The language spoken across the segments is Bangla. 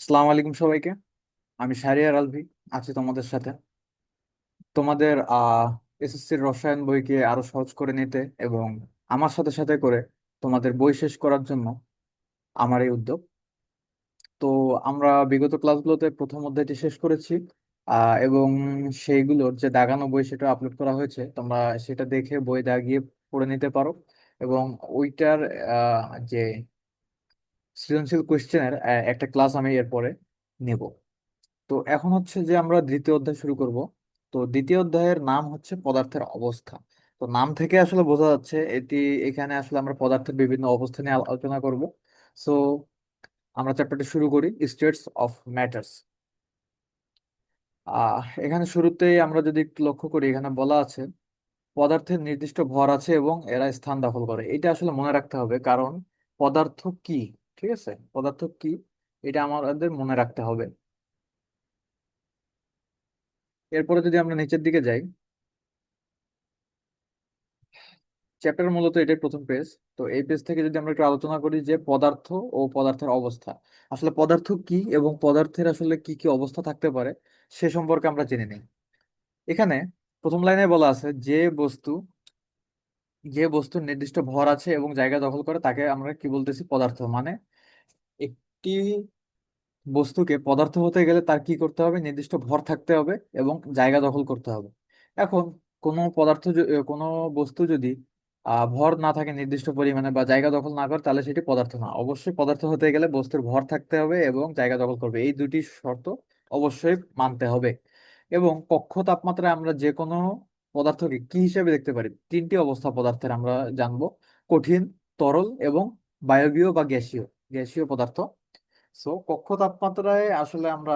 আসসালামু আলাইকুম সবাইকে। আমি শাহরিয়ার আলভি আছি তোমাদের সাথে। তোমাদের এসএসসির রসায়ন বইকে আরো সহজ করে নিতে এবং আমার সাথে সাথে করে তোমাদের বই শেষ করার জন্য আমার এই উদ্যোগ। তো আমরা বিগত ক্লাসগুলোতে প্রথম অধ্যায়টি শেষ করেছি, এবং সেইগুলোর যে দাগানো বই সেটা আপলোড করা হয়েছে, তোমরা সেটা দেখে বই দাগিয়ে পড়ে নিতে পারো। এবং ওইটার যে সৃজনশীল কোয়েশ্চেনের একটা ক্লাস আমি এরপরে নেব। তো এখন হচ্ছে যে আমরা দ্বিতীয় অধ্যায় শুরু করব। তো দ্বিতীয় অধ্যায়ের নাম হচ্ছে পদার্থের অবস্থা। তো নাম থেকে আসলে বোঝা যাচ্ছে এটি, এখানে আসলে আমরা পদার্থের বিভিন্ন অবস্থা নিয়ে আলোচনা করব। সো আমরা চ্যাপ্টারটি শুরু করি, স্টেটস অফ ম্যাটার্স। এখানে শুরুতেই আমরা যদি একটু লক্ষ্য করি, এখানে বলা আছে পদার্থের নির্দিষ্ট ভর আছে এবং এরা স্থান দখল করে। এটা আসলে মনে রাখতে হবে, কারণ পদার্থ কি, ঠিক আছে, পদার্থ কি এটা আমাদের মনে রাখতে হবে। এরপরে যদি আমরা নিচের দিকে যাই, চ্যাপ্টার মূলত এটাই প্রথম পেজ। তো এই পেজ থেকে যদি আমরা একটু আলোচনা করি যে পদার্থ ও পদার্থের অবস্থা, আসলে পদার্থ কি এবং পদার্থের আসলে কি কি অবস্থা থাকতে পারে সে সম্পর্কে আমরা জেনে নিই। এখানে প্রথম লাইনে বলা আছে যে বস্তুর নির্দিষ্ট ভর আছে এবং জায়গা দখল করে তাকে আমরা কি বলতেছি, পদার্থ। মানে একটি বস্তুকে পদার্থ হতে গেলে তার কি করতে হবে, নির্দিষ্ট ভর থাকতে হবে এবং জায়গা দখল করতে হবে। এখন কোনো বস্তু যদি ভর না থাকে নির্দিষ্ট পরিমাণে বা জায়গা দখল না করে, তাহলে সেটি পদার্থ না। অবশ্যই পদার্থ হতে গেলে বস্তুর ভর থাকতে হবে এবং জায়গা দখল করবে, এই দুটি শর্ত অবশ্যই মানতে হবে। এবং কক্ষ তাপমাত্রায় আমরা যে কোনো পদার্থকে কি হিসেবে দেখতে পারি, তিনটি অবস্থা পদার্থের আমরা জানবো: কঠিন, তরল এবং বায়বীয় বা গ্যাসীয় গ্যাসীয় পদার্থ। সো কক্ষ তাপমাত্রায় আসলে আমরা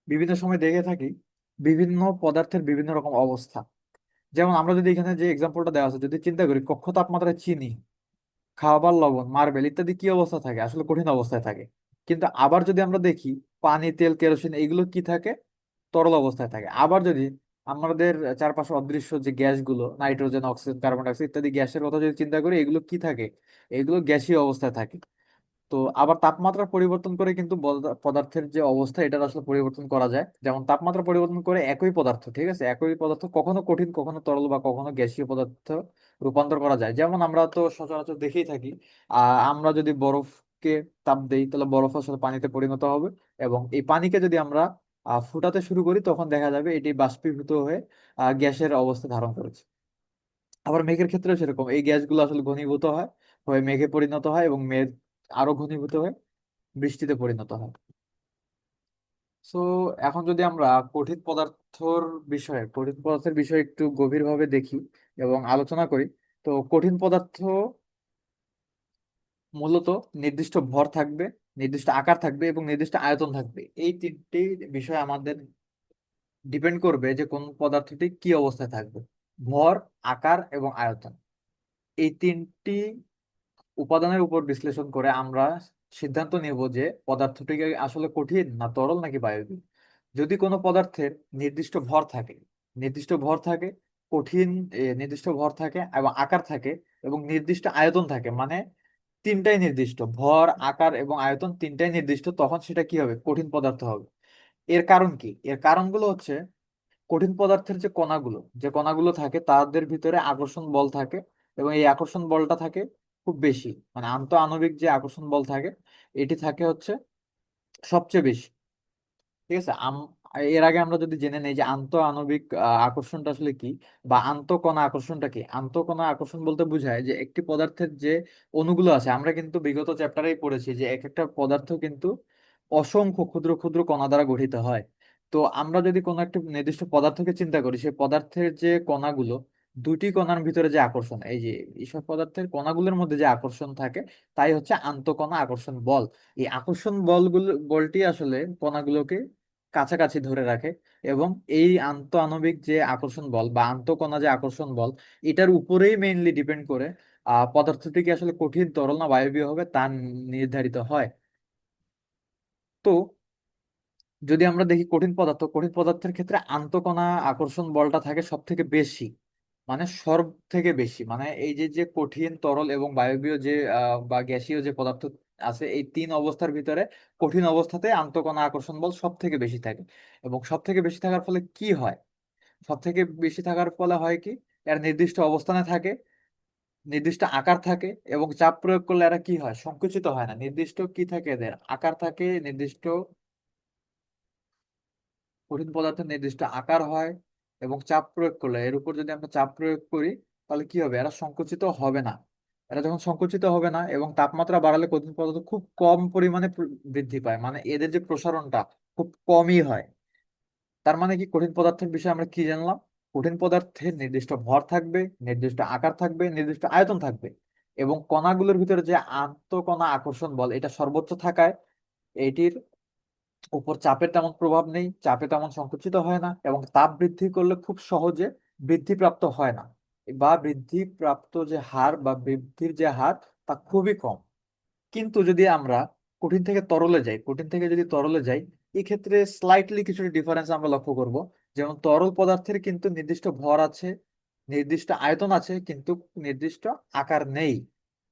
বিভিন্ন সময় দেখে থাকি বিভিন্ন পদার্থের বিভিন্ন রকম অবস্থা। যেমন আমরা যদি এখানে যে এক্সাম্পলটা দেওয়া আছে যদি চিন্তা করি, কক্ষ তাপমাত্রায় চিনি, খাবার লবণ, মার্বেল ইত্যাদি কি অবস্থা থাকে, আসলে কঠিন অবস্থায় থাকে। কিন্তু আবার যদি আমরা দেখি পানি, তেল, কেরোসিন এইগুলো কি থাকে, তরল অবস্থায় থাকে। আবার যদি আমাদের চারপাশে অদৃশ্য যে গ্যাসগুলো, nitrogen, oxygen, carbon die oxide ইত্যাদি গ্যাসের কথা যদি চিন্তা করি, এগুলো কি থাকে, এগুলো গ্যাসীয় অবস্থায় থাকে। তো আবার তাপমাত্রা পরিবর্তন করে কিন্তু পদার্থের যে অবস্থা এটার আসলে পরিবর্তন করা যায়। যেমন তাপমাত্রা পরিবর্তন করে একই পদার্থ, ঠিক আছে, একই পদার্থ কখনো কঠিন, কখনো তরল বা কখনো গ্যাসীয় পদার্থ রূপান্তর করা যায়। যেমন আমরা তো সচরাচর দেখেই থাকি, আমরা যদি বরফকে তাপ দেই তাহলে বরফ আসলে পানিতে পরিণত হবে, এবং এই পানিকে যদি আমরা ফুটাতে শুরু করি তখন দেখা যাবে এটি বাষ্পীভূত হয়ে গ্যাসের অবস্থা ধারণ করেছে। আবার মেঘের ক্ষেত্রেও সেরকম, এই গ্যাসগুলো আসলে ঘনীভূত হয়, হয়ে মেঘে পরিণত হয় এবং মেঘ আরো ঘনীভূত হয়ে বৃষ্টিতে পরিণত হয়। সো এখন যদি আমরা কঠিন পদার্থের বিষয়ে একটু গভীরভাবে দেখি এবং আলোচনা করি, তো কঠিন পদার্থ মূলত নির্দিষ্ট ভর থাকবে, নির্দিষ্ট আকার থাকবে এবং নির্দিষ্ট আয়তন থাকবে। এই তিনটি বিষয় আমাদের ডিপেন্ড করবে যে কোন পদার্থটি কি অবস্থায় থাকবে: ভর, আকার এবং আয়তন। এই তিনটি উপাদানের উপর বিশ্লেষণ করে আমরা সিদ্ধান্ত নেব যে পদার্থটি আসলে কঠিন না তরল নাকি বায়বীয়। যদি কোনো পদার্থের নির্দিষ্ট ভর থাকে, নির্দিষ্ট ভর থাকে, কঠিন, নির্দিষ্ট ভর থাকে এবং আকার থাকে এবং নির্দিষ্ট আয়তন থাকে, মানে তিনটাই নির্দিষ্ট, ভর, আকার এবং আয়তন তিনটাই নির্দিষ্ট, তখন সেটা কি হবে, কঠিন পদার্থ হবে। এর কারণ কি? এর কারণগুলো হচ্ছে কঠিন পদার্থের যে কণাগুলো থাকে তাদের ভিতরে আকর্ষণ বল থাকে, এবং এই আকর্ষণ বলটা থাকে খুব বেশি, মানে আন্তঃ আণবিক যে আকর্ষণ বল থাকে এটি থাকে হচ্ছে সবচেয়ে বেশি। ঠিক আছে। এর আগে আমরা যদি জেনে নেই যে আন্তঃ আণবিক আকর্ষণটা আসলে কি, বা আন্তঃকণা আকর্ষণটা কি। আন্তঃকণা আকর্ষণ বলতে বোঝায় যে একটি পদার্থের যে অণুগুলো আছে, আমরা কিন্তু বিগত চ্যাপ্টারেই পড়েছি যে এক একটা পদার্থ কিন্তু অসংখ্য ক্ষুদ্র ক্ষুদ্র কণা দ্বারা গঠিত হয়। তো আমরা যদি কোনো একটা নির্দিষ্ট পদার্থকে চিন্তা করি, সেই পদার্থের যে কণাগুলো, দুটি কণার ভিতরে যে আকর্ষণ, এই যে এইসব পদার্থের কণাগুলোর মধ্যে যে আকর্ষণ থাকে, তাই হচ্ছে আন্তঃকণা আকর্ষণ বল। এই আকর্ষণ বলটি আসলে কণাগুলোকে কাছাকাছি ধরে রাখে, এবং এই আন্তঃআণবিক যে আকর্ষণ বল বা আন্তঃকণা যে আকর্ষণ বল, এটার উপরেই মেইনলি ডিপেন্ড করে পদার্থটি কি আসলে কঠিন, তরল না বায়বীয় হবে তা নির্ধারিত হয়। তো যদি আমরা দেখি কঠিন পদার্থের ক্ষেত্রে আন্তঃকণা আকর্ষণ বলটা থাকে সব থেকে বেশি, মানে সব থেকে বেশি, মানে এই যে যে কঠিন, তরল এবং বায়বীয় যে বা গ্যাসীয় যে পদার্থ আছে, এই তিন অবস্থার ভিতরে কঠিন অবস্থাতে আন্তঃকণা আকর্ষণ বল সব থেকে বেশি থাকে। এবং সব থেকে বেশি থাকার ফলে কি হয়? সব থেকে বেশি থাকার ফলে হয় কি, এর নির্দিষ্ট অবস্থানে থাকে, নির্দিষ্ট আকার থাকে, এবং চাপ প্রয়োগ করলে এরা কি হয়? সংকুচিত হয় না। নির্দিষ্ট কি থাকে? এদের আকার থাকে, নির্দিষ্ট কঠিন পদার্থের নির্দিষ্ট আকার হয়, এবং চাপ প্রয়োগ করলে, এর উপর যদি আমরা চাপ প্রয়োগ করি, তাহলে কি হবে? এরা সংকুচিত হবে না। এরা যখন সংকুচিত হবে না, এবং তাপমাত্রা বাড়ালে কঠিন পদার্থ খুব কম পরিমাণে বৃদ্ধি পায়, মানে এদের যে প্রসারণটা খুব কমই হয়। তার মানে কি, কঠিন পদার্থের বিষয়ে আমরা কি জানলাম? কঠিন পদার্থের নির্দিষ্ট ভর থাকবে, নির্দিষ্ট আকার থাকবে, নির্দিষ্ট আয়তন থাকবে, এবং কণাগুলোর ভিতরে যে আন্তঃকণা আকর্ষণ বল এটা সর্বোচ্চ থাকায় এটির উপর চাপের তেমন প্রভাব নেই, চাপে তেমন সংকুচিত হয় না, এবং তাপ বৃদ্ধি করলে খুব সহজে বৃদ্ধিপ্রাপ্ত হয় না, বা বৃদ্ধিপ্রাপ্ত যে হার বা বৃদ্ধির যে হার তা খুবই কম। কিন্তু যদি আমরা কঠিন থেকে তরলে যাই, কঠিন থেকে যদি তরলে যাই, এক্ষেত্রে স্লাইটলি কিছুটা ডিফারেন্স আমরা লক্ষ্য করব। যেমন তরল পদার্থের কিন্তু নির্দিষ্ট ভর আছে, নির্দিষ্ট আয়তন আছে, কিন্তু নির্দিষ্ট আকার নেই।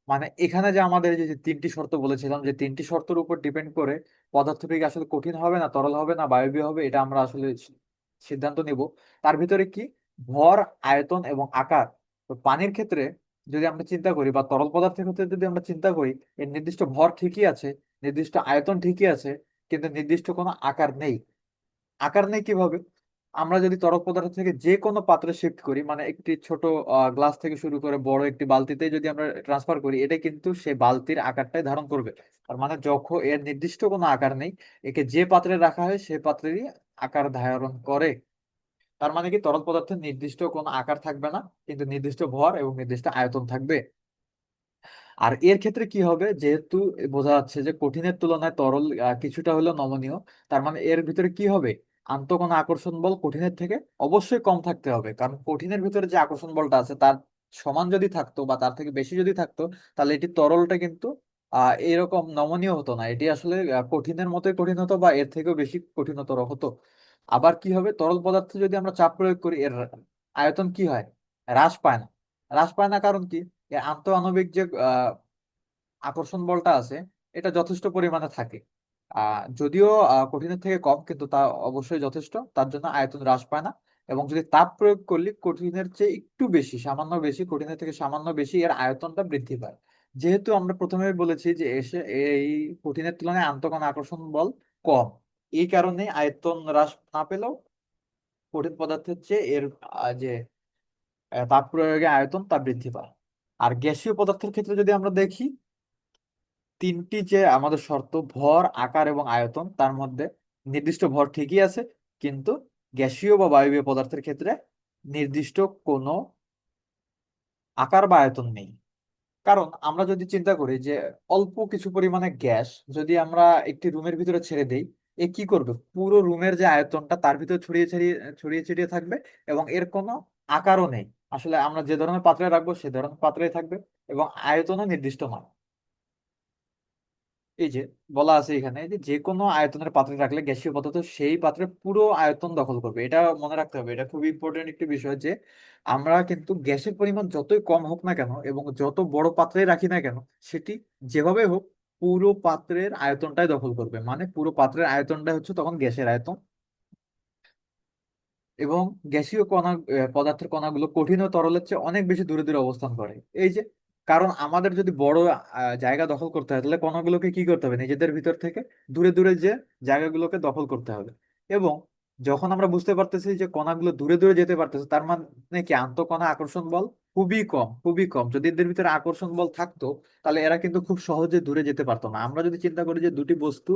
মানে এখানে যে আমাদের এই যে তিনটি শর্ত বলেছিলাম, যে তিনটি শর্তের উপর ডিপেন্ড করে পদার্থটি কি আসলে কঠিন হবে না তরল হবে না বায়বীয় হবে, এটা আমরা আসলে সিদ্ধান্ত নিব। তার ভিতরে কি, ভর, আয়তন এবং আকার। তো পানির ক্ষেত্রে যদি আমরা চিন্তা করি, বা তরল পদার্থের ক্ষেত্রে যদি আমরা চিন্তা করি, এর নির্দিষ্ট ভর ঠিকই আছে, নির্দিষ্ট আয়তন ঠিকই আছে, কিন্তু নির্দিষ্ট কোনো আকার নেই। আকার নেই কিভাবে? আমরা যদি তরল পদার্থ থেকে যে কোনো পাত্রে শিফট করি, মানে একটি ছোট গ্লাস থেকে শুরু করে বড় একটি বালতিতে যদি আমরা ট্রান্সফার করি, এটা কিন্তু সেই বালতির আকারটাই ধারণ করবে। তার মানে যখন এর নির্দিষ্ট কোনো আকার নেই, একে যে পাত্রে রাখা হয় সে পাত্রেরই আকার ধারণ করে। তার মানে কি, তরল পদার্থের নির্দিষ্ট কোনো আকার থাকবে না, কিন্তু নির্দিষ্ট ভর এবং নির্দিষ্ট আয়তন থাকবে। আর এর ক্ষেত্রে কি হবে, যেহেতু বোঝা যাচ্ছে যে কঠিনের তুলনায় তরল কিছুটা হলেও নমনীয়, তার মানে এর ভিতরে কি হবে? আন্তঃকণা আকর্ষণ বল কঠিনের থেকে অবশ্যই কম থাকতে হবে, কারণ কঠিনের ভিতরে যে আকর্ষণ বলটা আছে তার সমান যদি থাকতো বা তার থেকে বেশি যদি থাকতো, তাহলে এটি তরলটা কিন্তু এরকম নমনীয় হতো না, এটি আসলে কঠিনের মতোই কঠিন হতো, বা এর থেকেও বেশি কঠিনতর হতো। আবার কি হবে, তরল পদার্থে যদি আমরা চাপ প্রয়োগ করি, এর আয়তন কি হয়? হ্রাস পায় না। হ্রাস পায় না কারণ কি, এর আন্তঃআণবিক যে আকর্ষণ বলটা আছে এটা যথেষ্ট পরিমাণে থাকে। যদিও কঠিনের থেকে কম, কিন্তু তা অবশ্যই যথেষ্ট, তার জন্য আয়তন হ্রাস পায় না। এবং যদি তাপ প্রয়োগ করলে কঠিনের চেয়ে একটু বেশি, সামান্য বেশি, কঠিনের থেকে সামান্য বেশি এর আয়তনটা বৃদ্ধি পায়। যেহেতু আমরা প্রথমে বলেছি যে এই কঠিনের তুলনায় আন্তঃকণা আকর্ষণ বল কম, এই কারণে আয়তন হ্রাস না পেলেও কঠিন পদার্থের চেয়ে এর যে তাপ প্রয়োগে আয়তন তা বৃদ্ধি পায়। আর গ্যাসীয় পদার্থের ক্ষেত্রে যদি আমরা দেখি, তিনটি যে আমাদের শর্ত, ভর, আকার এবং আয়তন, তার মধ্যে নির্দিষ্ট ভর ঠিকই আছে, কিন্তু গ্যাসীয় বা বায়বীয় পদার্থের ক্ষেত্রে নির্দিষ্ট কোনো আকার বা আয়তন নেই। কারণ আমরা যদি চিন্তা করি যে অল্প কিছু পরিমাণে গ্যাস যদি আমরা একটি রুমের ভিতরে ছেড়ে দেই, এ কি করবে? পুরো রুমের যে আয়তনটা তার ভিতরে ছড়িয়ে ছড়িয়ে ছড়িয়ে ছিটিয়ে থাকবে, এবং এর কোনো আকারও নেই। আসলে আমরা যে ধরনের পাত্রে রাখবো সে ধরনের পাত্রেই থাকবে, এবং আয়তনও নির্দিষ্ট নয়। এই যে বলা আছে এখানে যে যে কোনো আয়তনের পাত্রে রাখলে গ্যাসীয় পদার্থ সেই পাত্রের পুরো আয়তন দখল করবে। এটা মনে রাখতে হবে, এটা খুবই ইম্পর্টেন্ট একটি বিষয়, যে আমরা কিন্তু গ্যাসের পরিমাণ যতই কম হোক না কেন এবং যত বড় পাত্রে রাখি না কেন, সেটি যেভাবে হোক পুরো পাত্রের আয়তনটাই দখল করবে, মানে পুরো পাত্রের আয়তনটাই হচ্ছে তখন গ্যাসের আয়তন। এবং গ্যাসীয় পদার্থের কণাগুলো কঠিন ও তরলের চেয়ে অনেক বেশি দূরে দূরে অবস্থান করে। এই যে, কারণ আমাদের যদি বড় জায়গা দখল করতে হয়, তাহলে কণাগুলোকে কি করতে হবে? নিজেদের ভিতর থেকে দূরে দূরে যে জায়গাগুলোকে দখল করতে হবে। এবং যখন আমরা বুঝতে পারতেছি যে কণাগুলো দূরে দূরে যেতে পারতেছে, তার মানে কি, আন্তঃকণা আকর্ষণ বল খুবই কম, খুবই কম। যদি এদের ভিতরে আকর্ষণ বল থাকতো, তাহলে এরা কিন্তু খুব সহজে দূরে যেতে পারতো না। আমরা যদি চিন্তা করি যে দুটি বস্তু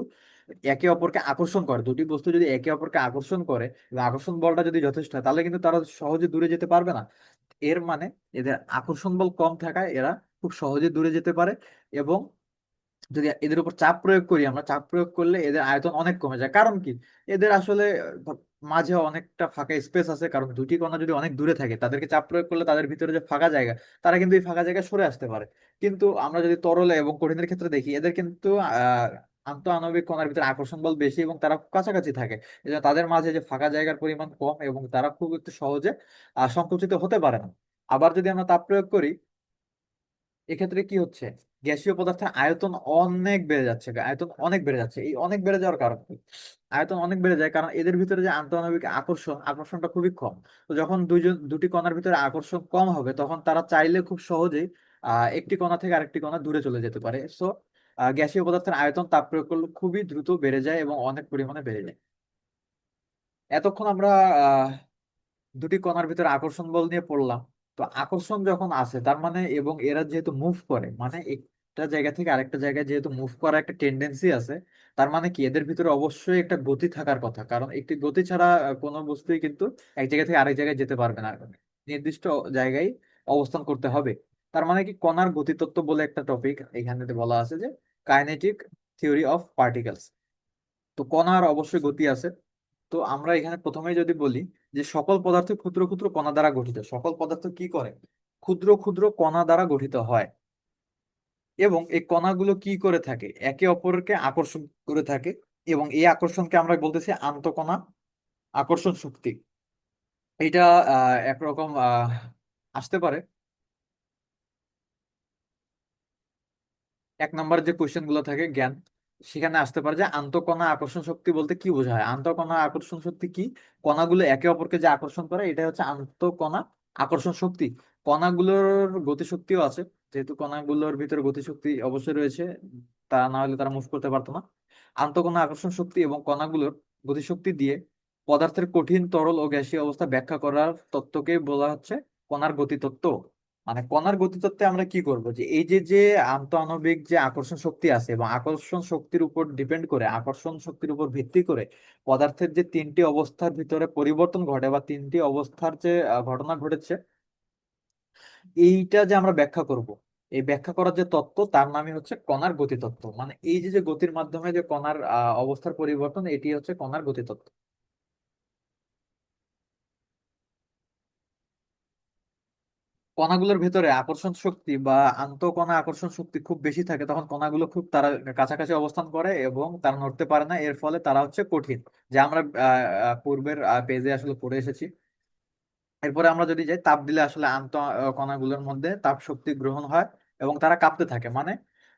একে অপরকে আকর্ষণ করে, দুটি বস্তু যদি একে অপরকে আকর্ষণ করে এবং আকর্ষণ বলটা যদি যথেষ্ট হয়, তাহলে কিন্তু তারা সহজে দূরে যেতে পারবে না। এর মানে এদের আকর্ষণ বল কম থাকায় এরা খুব সহজে দূরে যেতে পারে। এবং যদি এদের উপর চাপ প্রয়োগ করি, আমরা চাপ প্রয়োগ করলে এদের আয়তন অনেক কমে যায়। কারণ কি, এদের আসলে মাঝে অনেকটা ফাঁকা স্পেস আছে, কারণ দুটি কণা যদি অনেক দূরে থাকে তাদেরকে চাপ প্রয়োগ করলে তাদের ভিতরে যে ফাঁকা জায়গা, তারা কিন্তু এই ফাঁকা জায়গায় সরে আসতে পারে। কিন্তু আমরা যদি তরলে এবং কঠিনের ক্ষেত্রে দেখি, এদের কিন্তু আন্তঃআণবিক কণার ভিতরে আকর্ষণ বল বেশি, এবং তারা খুব কাছাকাছি থাকে। এজন্য তাদের মাঝে যে ফাঁকা জায়গার পরিমাণ কম, এবং তারা খুব একটু সহজে সংকুচিত হতে পারে না। আবার যদি আমরা তাপ প্রয়োগ করি, এক্ষেত্রে কি হচ্ছে? গ্যাসীয় পদার্থের আয়তন অনেক বেড়ে যাচ্ছে, আয়তন অনেক বেড়ে যাচ্ছে। এই অনেক বেড়ে যাওয়ার কারণ কি? আয়তন অনেক বেড়ে যায় কারণ এদের ভিতরে যে আন্তঃআণবিক আকর্ষণটা খুবই কম। তো যখন দুটি কণার ভিতরে আকর্ষণ কম হবে তখন তারা চাইলে খুব সহজেই একটি কণা থেকে আরেকটি কণা দূরে চলে যেতে পারে। সো গ্যাসীয় পদার্থের আয়তন তাপ প্রয়োগ করলে খুবই দ্রুত বেড়ে যায় এবং অনেক পরিমাণে বেড়ে যায়। এতক্ষণ আমরা দুটি কণার ভিতরে আকর্ষণ বল নিয়ে পড়লাম। তো আকর্ষণ যখন আছে তার মানে, এবং এরা যেহেতু মুভ করে, মানে একটা জায়গা থেকে আরেকটা জায়গায় যেহেতু মুভ করার একটা টেন্ডেন্সি আছে, তার মানে কি এদের ভিতরে অবশ্যই একটা গতি থাকার কথা, কারণ একটি গতি ছাড়া কোনো বস্তুই কিন্তু এক জায়গা থেকে আরেক জায়গায় যেতে পারবে না, নির্দিষ্ট জায়গায় অবস্থান করতে হবে। তার মানে কি, কণার গতিতত্ত্ব বলে একটা টপিক এখানে বলা আছে যে কাইনেটিক থিওরি অফ পার্টিকেলস। তো কণার অবশ্যই গতি আছে। তো আমরা এখানে প্রথমেই যদি বলি যে সকল পদার্থ ক্ষুদ্র ক্ষুদ্র কণা দ্বারা গঠিত, সকল পদার্থ কি করে? ক্ষুদ্র ক্ষুদ্র কণা দ্বারা গঠিত হয়। এবং এই কণাগুলো কি করে থাকে? একে অপরকে আকর্ষণ করে থাকে। এবং এই আকর্ষণকে আমরা বলতেছি আন্তঃকণা আকর্ষণ শক্তি। এটা একরকম আসতে পারে এক নম্বর যে কোয়েশ্চেন গুলো থাকে জ্ঞান, সেখানে আসতে পারে যে আন্তঃকণা আকর্ষণ শক্তি বলতে কি বোঝায়। আন্তঃকণা আকর্ষণ শক্তি কি? কণাগুলো একে অপরকে যে আকর্ষণ করে এটা হচ্ছে আন্তঃকণা আকর্ষণ শক্তি। কণাগুলোর গতিশক্তিও আছে, যেহেতু কণাগুলোর ভিতরে গতিশক্তি অবশ্যই রয়েছে, তা না হলে তারা মুভ করতে পারতো না। আন্তঃকণা আকর্ষণ শক্তি এবং কণাগুলোর গতিশক্তি দিয়ে পদার্থের কঠিন, তরল ও গ্যাসীয় অবস্থা ব্যাখ্যা করার তত্ত্বকে বলা হচ্ছে কণার গতিতত্ত্ব। মানে কণার গতিতত্ত্বে আমরা কি করব, যে এই যে যে আন্তঃআণবিক যে আকর্ষণ শক্তি আছে এবং আকর্ষণ শক্তির উপর ডিপেন্ড করে, আকর্ষণ শক্তির উপর ভিত্তি করে পদার্থের যে তিনটি অবস্থার ভিতরে পরিবর্তন ঘটে বা তিনটি অবস্থার যে ঘটনা ঘটেছে, এইটা যে আমরা ব্যাখ্যা করব, এই ব্যাখ্যা করার যে তত্ত্ব তার নামই হচ্ছে কণার গতিতত্ত্ব। মানে এই যে যে গতির মাধ্যমে যে কণার অবস্থার পরিবর্তন, এটি হচ্ছে কণার গতিতত্ত্ব। কণাগুলোর ভেতরে আকর্ষণ শক্তি বা আন্তঃকণা আকর্ষণ শক্তি খুব বেশি থাকে, তখন কণাগুলো খুব তারা কাছাকাছি অবস্থান করে এবং তারা নড়তে পারে না, এর ফলে তারা হচ্ছে কঠিন। যা আমরা পূর্বের পেজে আসলে পড়ে এসেছি। এরপরে আমরা যদি যাই, তাপ দিলে আসলে কণাগুলোর মধ্যে তাপ শক্তি গ্রহণ হয় এবং তারা কাঁপতে থাকে। মানে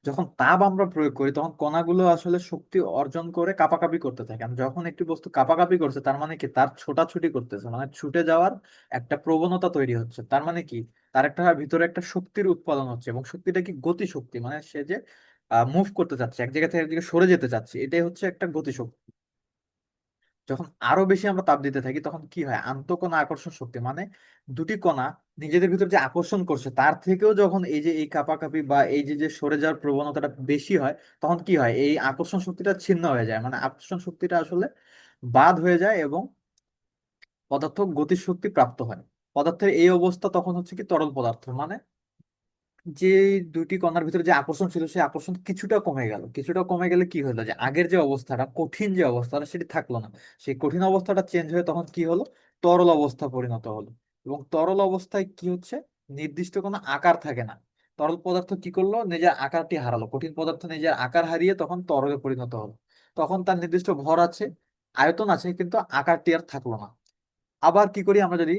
যখন তাপ আমরা প্রয়োগ করি তখন কণাগুলো আসলে শক্তি অর্জন করে কাঁপাকাঁপি করতে থাকে। আর যখন একটি বস্তু কাঁপাকাঁপি করছে তার মানে কি, তার ছোটাছুটি করতেছে, মানে ছুটে যাওয়ার একটা প্রবণতা তৈরি হচ্ছে। তার মানে কি, তার একটা ভিতরে একটা শক্তির উৎপাদন হচ্ছে, এবং শক্তিটা কি গতি শক্তি, মানে সে যে মুভ করতে চাচ্ছে, এক জায়গা থেকে এক জায়গায় সরে যেতে চাচ্ছে, এটাই হচ্ছে একটা গতি শক্তি। যখন আরো বেশি আমরা তাপ দিতে থাকি তখন কি হয়, আন্তঃকণা আকর্ষণ শক্তি, মানে দুটি কণা নিজেদের ভিতর যে আকর্ষণ করছে তার থেকেও যখন এই যে এই কাঁপাকাঁপি বা এই যে যে সরে যাওয়ার প্রবণতাটা বেশি হয়, তখন কি হয়, এই আকর্ষণ শক্তিটা ছিন্ন হয়ে যায়, মানে আকর্ষণ শক্তিটা আসলে বাদ হয়ে যায় এবং পদার্থ গতির শক্তি প্রাপ্ত হয়। পদার্থের এই অবস্থা তখন হচ্ছে কি তরল পদার্থ। মানে যে দুটি কণার ভিতরে যে আকর্ষণ ছিল সেই আকর্ষণ কিছুটা কমে গেল, কিছুটা কমে গেলে কি হলো, যে আগের যে অবস্থাটা, কঠিন যে অবস্থাটা, সেটি থাকলো না। সেই কঠিন অবস্থাটা চেঞ্জ হয়ে তখন কি হলো, তরল অবস্থা পরিণত হলো। এবং তরল অবস্থায় কি হচ্ছে, নির্দিষ্ট কোনো আকার থাকে না। তরল পদার্থ কি করলো, নিজের আকারটি হারালো, কঠিন পদার্থ নিজের আকার হারিয়ে তখন তরলে পরিণত হলো। তখন তার নির্দিষ্ট ভর আছে, আয়তন আছে, কিন্তু আকারটি আর থাকলো না। আবার কি করি আমরা, যদি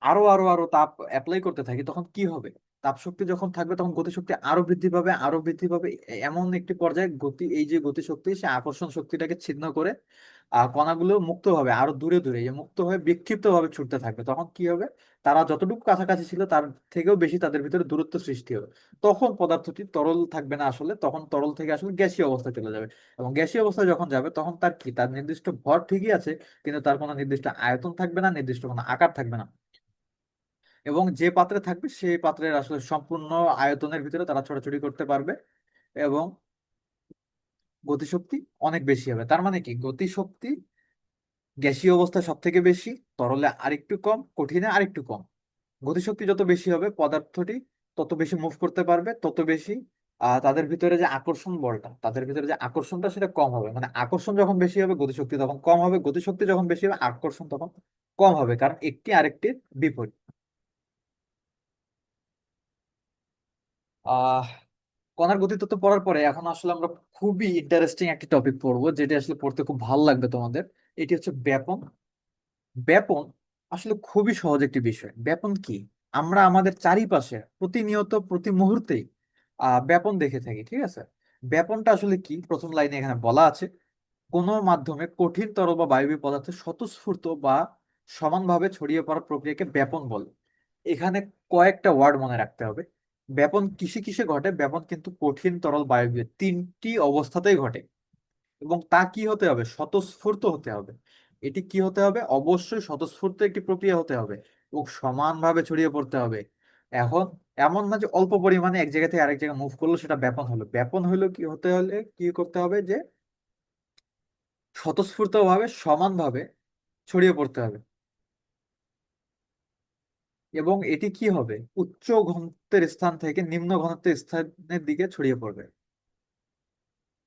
আরো আরো আরো তাপ অ্যাপ্লাই করতে থাকি তখন কি হবে, তাপ শক্তি যখন থাকবে তখন গতিশক্তি আরো বৃদ্ধি পাবে, আরো বৃদ্ধি পাবে। এমন একটি পর্যায়ে এই যে গতিশক্তি সে আকর্ষণ শক্তিটাকে ছিন্ন করে কণাগুলো মুক্ত হবে, আরো দূরে দূরে যে মুক্ত হয়ে বিক্ষিপ্ত ভাবে ছুটতে থাকবে। তখন কি হবে, তারা যতটুকু কাছাকাছি ছিল তার থেকেও বেশি তাদের ভিতরে দূরত্ব সৃষ্টি হবে। তখন পদার্থটি তরল থাকবে না আসলে, তখন তরল থেকে আসলে গ্যাসীয় অবস্থায় চলে যাবে। এবং গ্যাসীয় অবস্থায় যখন যাবে তখন তার কি, তার নির্দিষ্ট ভর ঠিকই আছে, কিন্তু তার কোনো নির্দিষ্ট আয়তন থাকবে না, নির্দিষ্ট কোনো আকার থাকবে না। এবং যে পাত্রে থাকবে সেই পাত্রের আসলে সম্পূর্ণ আয়তনের ভিতরে তারা ছোটাছুটি করতে পারবে। এবং গতিশক্তি অনেক বেশি হবে। তার মানে কি, গতিশক্তি গ্যাসীয় অবস্থায় সব থেকে বেশি, তরলে আরেকটু কম, কঠিনে আরেকটু কম। গতিশক্তি যত বেশি হবে পদার্থটি তত বেশি মুভ করতে পারবে, তত বেশি তাদের ভিতরে যে আকর্ষণ বলটা, তাদের ভিতরে যে আকর্ষণটা সেটা কম হবে। মানে আকর্ষণ যখন বেশি হবে গতিশক্তি তখন কম হবে, গতিশক্তি যখন বেশি হবে আকর্ষণ তখন কম হবে, কারণ একটি আরেকটির বিপরীত। আহ কণার গতিতত্ত্ব পড়ার পরে এখন আসলে আমরা খুবই ইন্টারেস্টিং একটি টপিক পড়বো, যেটা আসলে পড়তে খুব ভালো লাগবে তোমাদের। এটি হচ্ছে ব্যাপন। ব্যাপন আসলে খুবই সহজ একটি বিষয়। ব্যাপন কি, আমরা আমাদের চারিপাশে প্রতিনিয়ত প্রতি মুহূর্তেই ব্যাপন দেখে থাকি, ঠিক আছে। ব্যাপনটা আসলে কি, প্রথম লাইনে এখানে বলা আছে, কোনো মাধ্যমে কঠিন তরল বা বায়বীয় পদার্থ স্বতঃস্ফূর্ত বা সমানভাবে ছড়িয়ে পড়ার প্রক্রিয়াকে ব্যাপন বলে। এখানে কয়েকটা ওয়ার্ড মনে রাখতে হবে। ব্যাপন কিসে কিসে ঘটে? ব্যাপন কিন্তু কঠিন তরল বায়বীয় তিনটি অবস্থাতেই ঘটে, এবং তা কি হতে হবে? স্বতঃস্ফূর্ত হতে হবে। এটি কি হতে হবে? অবশ্যই স্বতঃস্ফূর্ত একটি প্রক্রিয়া হতে হবে এবং সমানভাবে ছড়িয়ে পড়তে হবে। এখন এমন না যে অল্প পরিমাণে এক জায়গা থেকে আরেক জায়গায় মুভ করলো সেটা ব্যাপন হলো। ব্যাপন হলো কি হতে হলে কি করতে হবে? যে স্বতঃস্ফূর্তভাবে সমানভাবে ছড়িয়ে পড়তে হবে, এবং এটি কি হবে? উচ্চ ঘনত্বের স্থান থেকে নিম্ন ঘনত্বের স্থানের দিকে ছড়িয়ে পড়বে।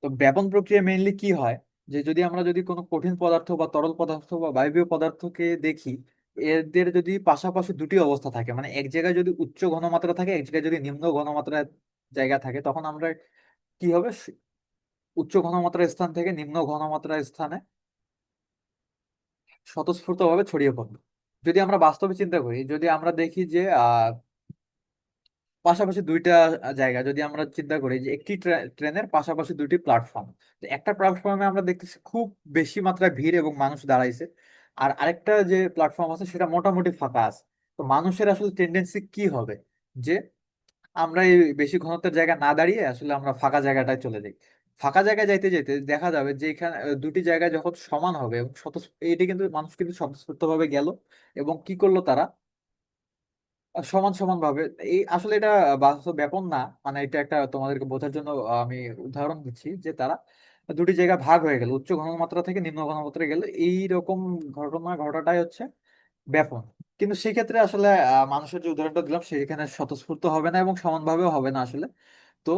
তো ব্যাপন প্রক্রিয়া মেইনলি কি হয়, যে যদি আমরা কোনো কঠিন পদার্থ বা তরল পদার্থ বা বায়বীয় পদার্থকে দেখি, এদের যদি পাশাপাশি দুটি অবস্থা থাকে, মানে এক জায়গায় যদি উচ্চ ঘনমাত্রা থাকে, এক জায়গায় যদি নিম্ন ঘনমাত্রার জায়গা থাকে, তখন আমরা কি হবে? উচ্চ ঘনমাত্রার স্থান থেকে নিম্ন ঘনমাত্রার স্থানে স্বতঃস্ফূর্ত ভাবে ছড়িয়ে পড়বে। যদি আমরা বাস্তবে চিন্তা করি, যদি আমরা দেখি যে পাশাপাশি দুইটা জায়গা, যদি আমরা চিন্তা করি যে একটি ট্রেনের পাশাপাশি দুইটি প্ল্যাটফর্ম, তো একটা প্ল্যাটফর্মে আমরা দেখতেছি খুব বেশি মাত্রায় ভিড় এবং মানুষ দাঁড়াইছে, আর আরেকটা যে প্ল্যাটফর্ম আছে সেটা মোটামুটি ফাঁকা আছে। তো মানুষের আসলে টেন্ডেন্সি কি হবে? যে আমরা এই বেশি ঘনত্বের জায়গা না দাঁড়িয়ে আসলে আমরা ফাঁকা জায়গাটায় চলে যাই। ফাঁকা জায়গায় যাইতে যাইতে দেখা যাবে যে এখানে দুটি জায়গায় যখন সমান হবে এবং এইটা কিন্তু মানুষ কিন্তু স্বতঃস্ফূর্ত ভাবে গেল, এবং কি করলো তারা? সমান সমান ভাবে। এই আসলে এটা বাস্তব ব্যাপন না, মানে এটা একটা তোমাদেরকে বোঝার জন্য আমি উদাহরণ দিচ্ছি, যে তারা দুটি জায়গা ভাগ হয়ে গেল, উচ্চ ঘনমাত্রা থেকে নিম্ন ঘনমাত্রায় গেল, এই রকম ঘটনা ঘটাটাই হচ্ছে ব্যাপন। কিন্তু সেক্ষেত্রে আসলে মানুষের যে উদাহরণটা দিলাম সেখানে স্বতঃস্ফূর্ত হবে না এবং সমানভাবেও হবে না আসলে। তো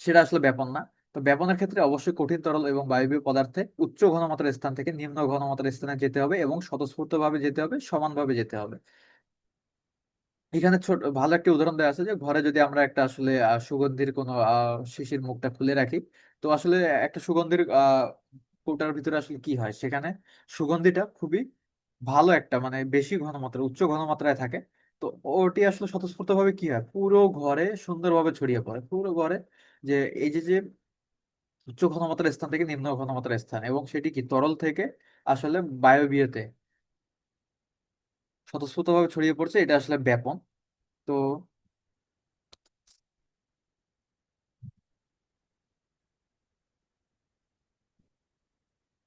সেটা আসলে ব্যাপন না। তো ব্যাপনের ক্ষেত্রে অবশ্যই কঠিন তরল এবং বায়বীয় পদার্থে উচ্চ ঘনমাত্রার স্থান থেকে নিম্ন ঘনমাত্রার স্থানে যেতে হবে এবং স্বতঃস্ফূর্ত ভাবে যেতে হবে, সমানভাবে যেতে হবে। এখানে ছোট ভালো একটা উদাহরণ দেওয়া আছে, যে ঘরে যদি আমরা একটা আসলে সুগন্ধির কোনো শিশির মুখটা খুলে রাখি, তো আসলে একটা সুগন্ধির কৌটার ভিতরে আসলে কি হয়, সেখানে সুগন্ধিটা খুবই ভালো একটা, মানে বেশি ঘনমাত্রা উচ্চ ঘনমাত্রায় থাকে। তো ওটি আসলে স্বতঃস্ফূর্ত ভাবে কি হয়, পুরো ঘরে সুন্দরভাবে ছড়িয়ে পড়ে, পুরো ঘরে, যে এই যে উচ্চ ঘনমাত্রার স্থান থেকে নিম্ন ঘনমাত্রার স্থান, এবং সেটি কি তরল থেকে আসলে বায়বীয়তে স্বতঃস্ফূর্ত ভাবে ছড়িয়ে পড়ছে, এটা আসলে ব্যাপন। তো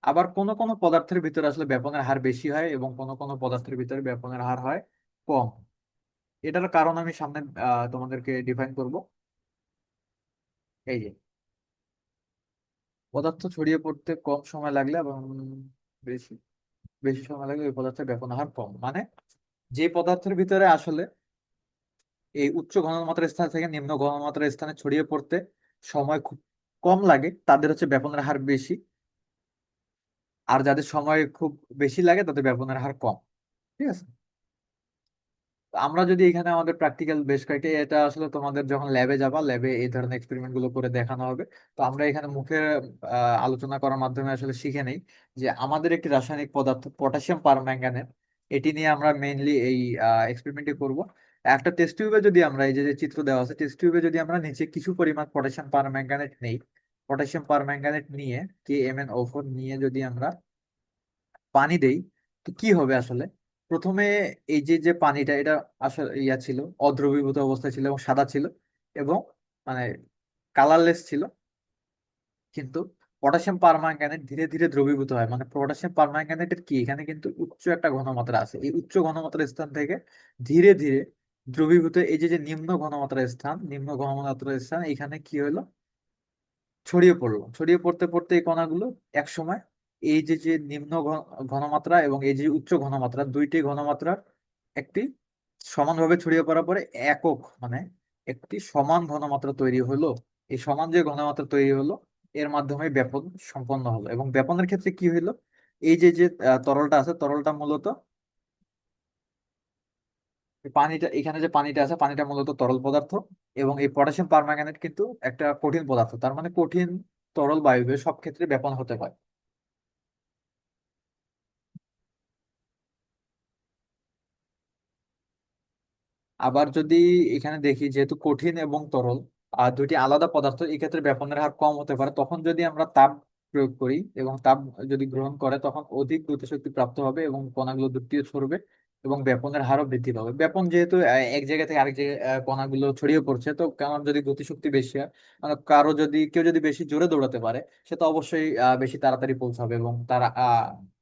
আবার কোন কোন পদার্থের ভিতরে আসলে ব্যাপনের হার বেশি হয় এবং কোন কোন পদার্থের ভিতরে ব্যাপনের হার হয় কম। এটার কারণ আমি সামনে তোমাদেরকে ডিফাইন করব। এই যে পদার্থ ছড়িয়ে পড়তে কম সময় লাগলে এবং বেশি বেশি সময় লাগলে ওই পদার্থের ব্যাপন হার কম, মানে যে পদার্থের ভিতরে আসলে এই উচ্চ ঘনমাত্রার স্থান থেকে নিম্ন ঘনমাত্রার স্থানে ছড়িয়ে পড়তে সময় খুব কম লাগে তাদের হচ্ছে ব্যাপনের হার বেশি, আর যাদের সময় খুব বেশি লাগে তাদের ব্যাপনের হার কম। ঠিক আছে। তো আমরা যদি এখানে আমাদের প্র্যাকটিক্যাল বেশ কয়েকটা, এটা আসলে তোমাদের যখন ল্যাবে যাবা, ল্যাবে এই ধরনের এক্সপেরিমেন্ট গুলো করে দেখানো হবে। তো আমরা এখানে মুখে আলোচনা করার মাধ্যমে আসলে শিখে নেই যে আমাদের একটি রাসায়নিক পদার্থ পটাশিয়াম পারম্যাঙ্গানেট, এটি নিয়ে আমরা মেইনলি এই এক্সপেরিমেন্টটি করব। একটা টেস্ট টিউবে যদি আমরা এই যে যে চিত্র দেওয়া আছে, টেস্ট টিউবে যদি আমরা নিচে কিছু পরিমাণ পটাশিয়াম পারম্যাঙ্গানেট নেই, পটাশিয়াম পারম্যাঙ্গানেট নিয়ে KMnO4 নিয়ে যদি আমরা পানি দেই, তো কি হবে আসলে? প্রথমে এই যে যে পানিটা, এটা আসলে ছিল, অদ্রবীভূত অবস্থায় ছিল এবং সাদা ছিল, এবং মানে কালারলেস ছিল। কিন্তু পটাশিয়াম পারম্যাঙ্গানেট ধীরে ধীরে দ্রবীভূত হয়, মানে পটাশিয়াম পারম্যাঙ্গানেটের কি এখানে কিন্তু উচ্চ একটা ঘনমাত্রা আছে, এই উচ্চ ঘনমাত্রার স্থান থেকে ধীরে ধীরে দ্রবীভূত, এই যে যে নিম্ন ঘনমাত্রার স্থান এখানে কি হলো? ছড়িয়ে পড়লো। ছড়িয়ে পড়তে পড়তে এই কণাগুলো এক সময় এই যে যে নিম্ন ঘনমাত্রা এবং এই যে উচ্চ ঘনমাত্রা, দুইটি ঘনমাত্রা একটি সমানভাবে ছড়িয়ে পড়ার পরে একক, মানে একটি সমান ঘনমাত্রা তৈরি হলো। এই সমান যে ঘনমাত্রা তৈরি হলো, এর মাধ্যমে ব্যাপন সম্পন্ন হলো, এবং ব্যাপনের ক্ষেত্রে কি হইলো? এই যে যে তরলটা আছে, তরলটা মূলত এই পানিটা, এখানে যে পানিটা আছে, পানিটা মূলত তরল পদার্থ, এবং এই পটাশিয়াম পারম্যাঙ্গানেট কিন্তু একটা কঠিন পদার্থ, তার মানে কঠিন তরল বায়বীয় সব ক্ষেত্রে ব্যাপন হতে পারে। আবার যদি এখানে দেখি, যেহেতু কঠিন এবং তরল, আর দুটি আলাদা পদার্থ, এক্ষেত্রে ব্যাপনের হার কম হতে পারে। তখন যদি আমরা তাপ প্রয়োগ করি এবং তাপ যদি গ্রহণ করে, তখন অধিক গতিশক্তি প্রাপ্ত হবে এবং কণাগুলো দ্রুত ছড়বে এবং ব্যাপনের হারও বৃদ্ধি পাবে। ব্যাপন যেহেতু এক জায়গা থেকে আরেক জায়গায় কণাগুলো ছড়িয়ে পড়ছে, তো কারণ যদি গতিশক্তি বেশি হয়, মানে কেউ যদি বেশি জোরে দৌড়াতে পারে, সে তো অবশ্যই বেশি তাড়াতাড়ি পৌঁছাবে এবং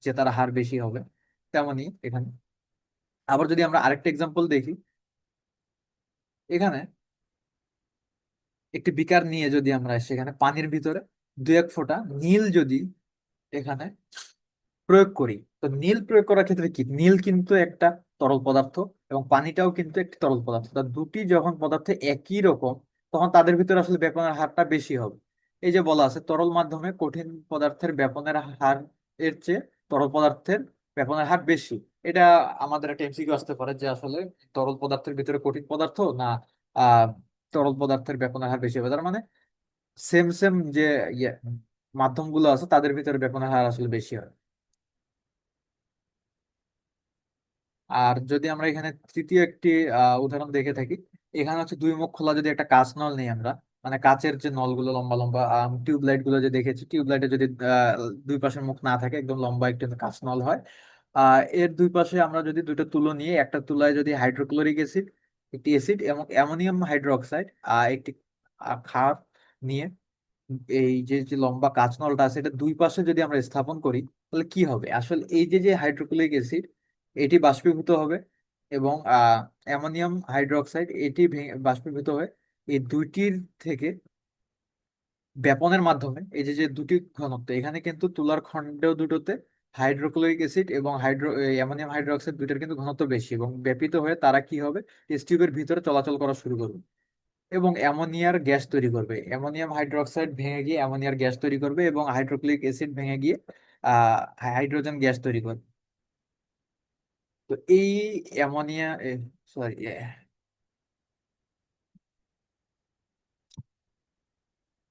জেতার হার বেশি হবে। তেমনই এখানে আবার যদি আমরা আরেকটা এক্সাম্পল দেখি, এখানে একটি বিকার নিয়ে যদি আমরা সেখানে পানির ভিতরে দু এক ফোঁটা নীল যদি এখানে প্রয়োগ করি, তো নীল প্রয়োগ করার ক্ষেত্রে কি, নীল কিন্তু একটা তরল পদার্থ এবং পানিটাও কিন্তু একটি তরল পদার্থ। তা দুটি যখন পদার্থ একই রকম, তখন তাদের ভিতরে আসলে ব্যাপনের হারটা বেশি হবে। এই যে বলা আছে, তরল মাধ্যমে কঠিন পদার্থের ব্যাপনের হার এর চেয়ে তরল পদার্থের ব্যাপনের হার বেশি। এটা আমাদের একটা এমসিকিউ আসতে পারে যে আসলে তরল পদার্থের ভিতরে কঠিন পদার্থ না আহ তরল পদার্থের ব্যাপনের হার বেশি হবে। তার মানে সেম সেম যে ইয়ে মাধ্যমগুলো আছে তাদের ভিতরে ব্যাপনের হার আসলে বেশি হয়। আর যদি আমরা এখানে তৃতীয় একটি উদাহরণ দেখে থাকি, এখানে হচ্ছে দুই মুখ খোলা যদি একটা কাঁচ নল নিই আমরা, মানে কাচের যে নলগুলো লম্বা লম্বা টিউবলাইট গুলো যে দেখেছি, টিউবলাইটে যদি দুই পাশের মুখ না থাকে, একদম লম্বা একটা কাঁচ নল হয়। এর দুই পাশে আমরা যদি দুটো তুলো নিয়ে, একটা তুলায় যদি হাইড্রোক্লোরিক অ্যাসিড, একটি অ্যাসিড এবং অ্যামোনিয়াম হাইড্রোক্সাইড একটি ক্ষার নিয়ে, এই যে যে লম্বা কাঁচ নলটা আছে এটা দুই পাশে যদি আমরা স্থাপন করি, তাহলে কি হবে? আসলে এই যে যে হাইড্রোক্লোরিক অ্যাসিড, এটি বাষ্পীভূত হবে এবং অ্যামোনিয়াম হাইড্রোক্সাইড এটি বাষ্পীভূত হয়ে এই দুইটির থেকে ব্যাপনের মাধ্যমে, এই যে যে দুটি ঘনত্ব, এখানে কিন্তু তুলার খণ্ড দুটোতে হাইড্রোক্লোরিক অ্যাসিড এবং অ্যামোনিয়াম হাইড্রোক্সাইড দুইটার কিন্তু ঘনত্ব বেশি, এবং ব্যাপিত হয়ে তারা কি হবে, টেস্ট টিউবের ভিতরে চলাচল করা শুরু করবে এবং অ্যামোনিয়ার গ্যাস তৈরি করবে। অ্যামোনিয়াম হাইড্রোক্সাইড ভেঙে গিয়ে অ্যামোনিয়ার গ্যাস তৈরি করবে এবং হাইড্রোক্লোরিক অ্যাসিড ভেঙে গিয়ে হাইড্রোজেন গ্যাস তৈরি করবে। তো এই অ্যামোনিয়া, সরি,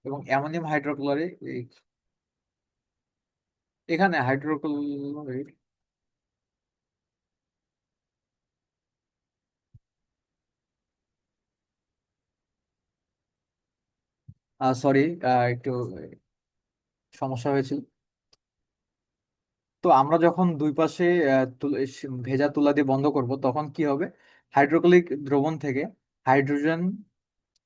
এবং অ্যামোনিয়াম হাইড্রোক্লোরাইড, এখানে হাইড্রোক্লোরাইড, সরি, একটু সমস্যা হয়েছিল। তো আমরা যখন দুই পাশে ভেজা তুলা দিয়ে বন্ধ করব, তখন কি হবে, হাইড্রোক্লোরিক দ্রবণ থেকে হাইড্রোজেন